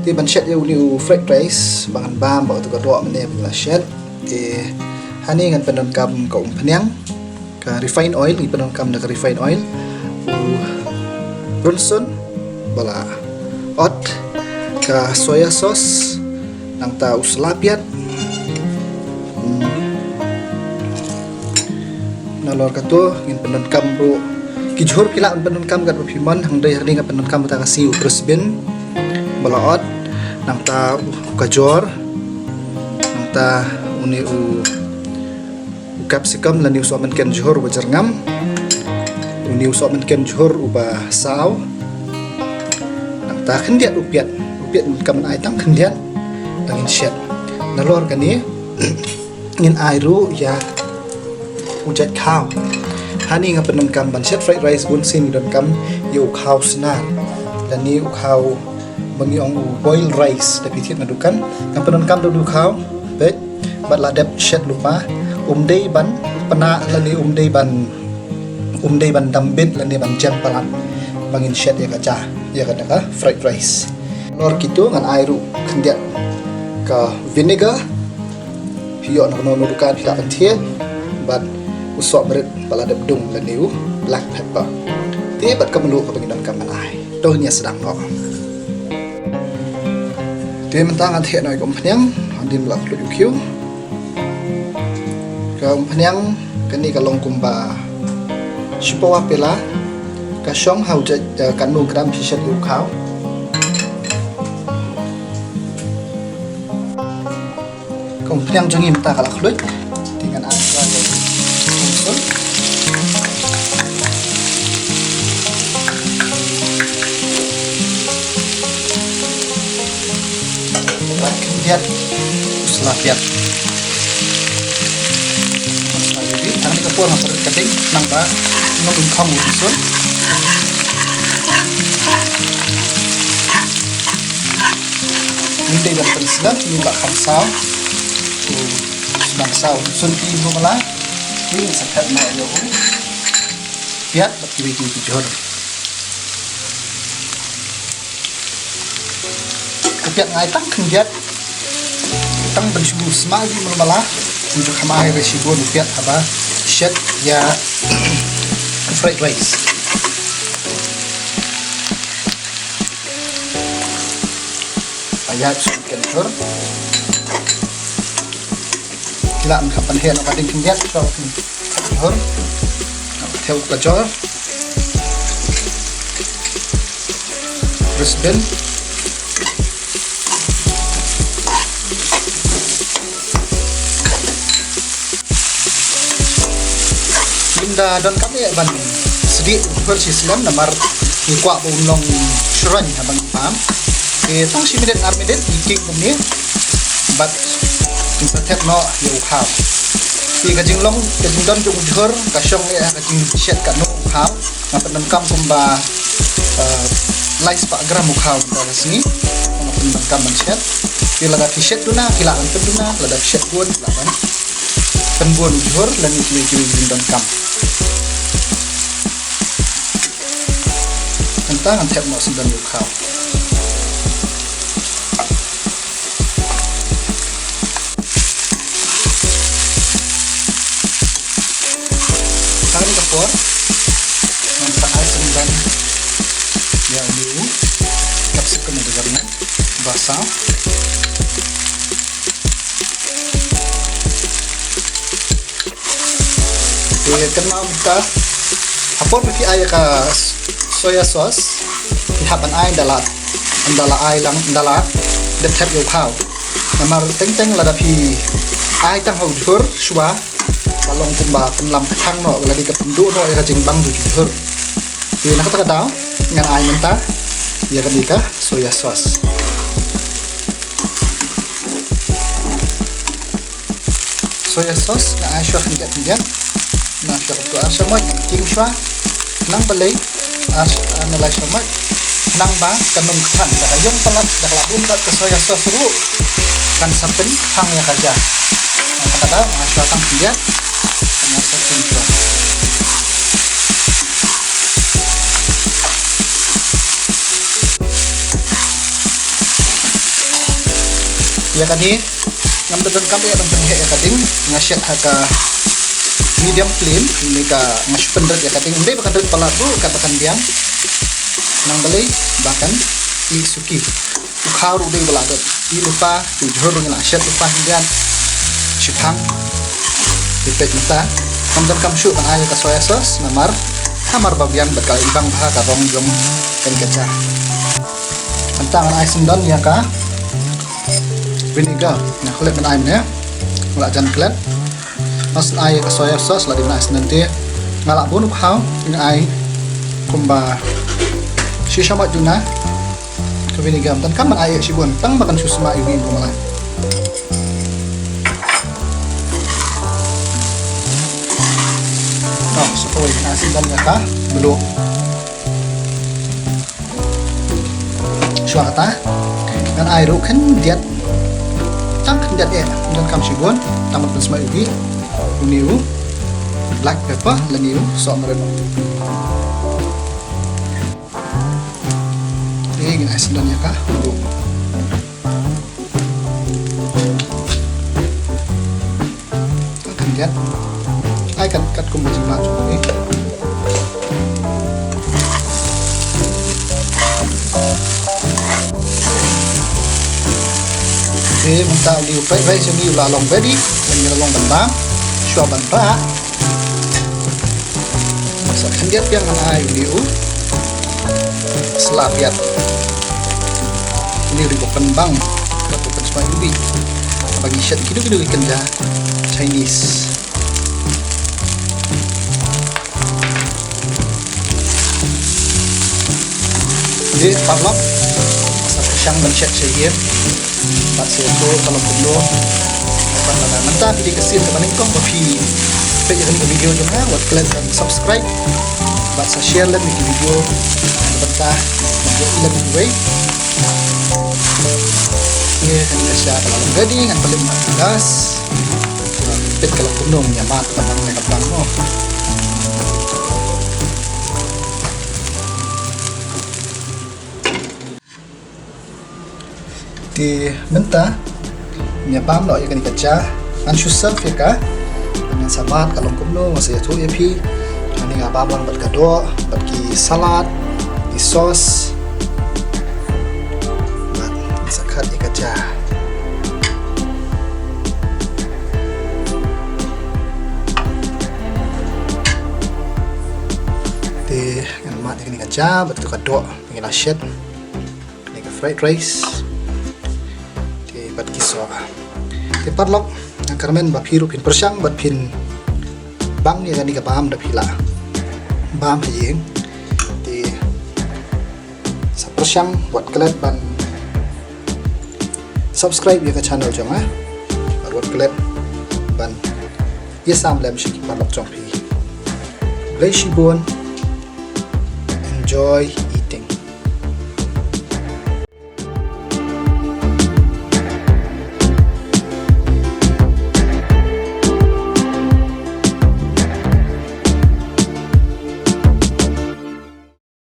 Thì bạn set yêu new fried rice bằng bam bảo tụi cái mình là set thì hani ngan penon kam ka penyang ka refined oil ni penon kam na ka refined oil Bronson bala ot ka soya sauce nang ta uslapiat nalor ka to ngin penon kam ro kijhor kila penon kam ka piman hang dai harding ka penon kam ta ka siu bin bala ot nang ta kajor nang ta uni capsicum la niu so man ken johor ba jarngam uni so man ken johor uba saw nang ta khendiat upiat kam ai tam khendiat dangin shet nalor kani ngin airu ya ujat khao hani nga penon kam ban set fried rice bun sin don kam yu khao sna la ni khao bagi ong boil rice tapi tiat nadukan kam penon kam du khao bet bat la dep shet lupa day ban pana lani day ban dambit lani ban jam palan bangin shet ya kaca ya ka fried rice lor kitu ngan airu khendiat ka vinegar hiyo no dukan hiya kan tiat bat usok berit bala dep dung lani black pepper ti bat kam lu ka bangin kam ai to nya sedang no dia mentang anthi noi kom phanyang andim lak lu kyu kom phanyang kani kalong kumba supawa pela ka shong hau ja kanu gram shishat yu khao kom phanyang jongim ta kalak lut dengan asra sul lihat selapiat jadi kami kapur masuk keting nang ba ngomong kamu sun ini dan persilan ini bak kamsau bangsau sun ti malah ini sekat mai yo lihat bagi jujur kupiat ngai tang kendiat tang bersyukur semagi malah untuk kamai resibon upiat apa shet ya fried rice ayat kentor kila ang kapan hen ang ating kendiat so kentor theo kajor Brisbane Linda dan kami ban sedih versi Islam namar kuak ulong syuran abang paham tang si minit minit iking kami bat insatet no yu khao ti kajing long kajing don jung jhor kasyong ya kajing shet ka no khao ngapen kam kumba lais pa gram khao dari sini ngapen kam man shet ti laga shet duna kila an duna laga shet bun laban penbun jhor lan itu jing don kam tentang antep mau sembilan khao kali kapur nampak air sembilan ya dulu capsicum itu karena basah kenal buka apor bagi air ke soya sauce hapan ai andala ai lang andala det tap yo khao namar teng teng la da phi ai tang hau jur shwa balong kumba penlam thang no lagi ke pendu no ya jing bang du jur di nak kata tahu ngan ai mentah ya kan ika soya sauce na ai shwa kan dia na shwa tu asa mai ting shwa nang balai na lai shwa mai nang ba kanung khan da yong palat da labun da soya sauce ru kan sampai hang ya kerja kata shwa kan dia na sa ting shwa ya kadi ngam dan kami akan pergi ya kading ngasih haka medium flame ini ka ngasih pendek ya kading ndai bahkan pendek pala tu katakan biang nang balai bahkan suki ukharu dei balagat lupa jhor ngala shet lupa hindian chithang dipet mata ngam dan kam shu kan ayo ka soya sauce namar hamar babian bakal ibang bha ka rong jong kan kaca antang ai sendan ya ka vinegar nah kulit men aim ya ngalak jan klet mas ai ka soya sauce la di nas nanti ngalak bun hau ing ai kumba shisha mat juna ke vinegar dan kaman ai si bun tang makan susma iwi kumala oh sepoi nasi dan ya ka belum syua kata dan ai ru kan diet tang kandiat dan kam sibun tamat bersama ubi uniu black pepper leniu sok mereno ini gini asin dan ya kah kandiat ai kan kat kumbu jima ini mentah di upai sini ulah long bedi dan long bentang syua banta masa kandiat yang ana liu selapiat ini ribu penbang atau pensma ubi bagi shet kidu ikan ja Chinese jadi parlok satu syang dan shet seyem tak seto kalau perlu apa nama mentah di kesir ke maningkong tapi page ini video juga buat kalian dan subscribe buat share dan video mentah menjadi lebih baik ini kan kasih kalau gading kan paling gas pet kalau penuh nyamat teman mereka bang oh di mentah nyapam lo ikan kaca an susah ya dengan samat kalau kumno masih tu epi ini ngapam buat gado buat ki salad di sos buat sakat kaca di ngamat ikan kaca buat gado ingin asyik ini fried rice bat kiswa te parlok ang karmen ba phiru phin persyang bat phin bang ni gani ka bam da phila bam hiyeng te sa persyang buat kalian ban subscribe ya ke channel jong buat kalian ban ya sam lem shi parlok jong phi blai shi bon enjoy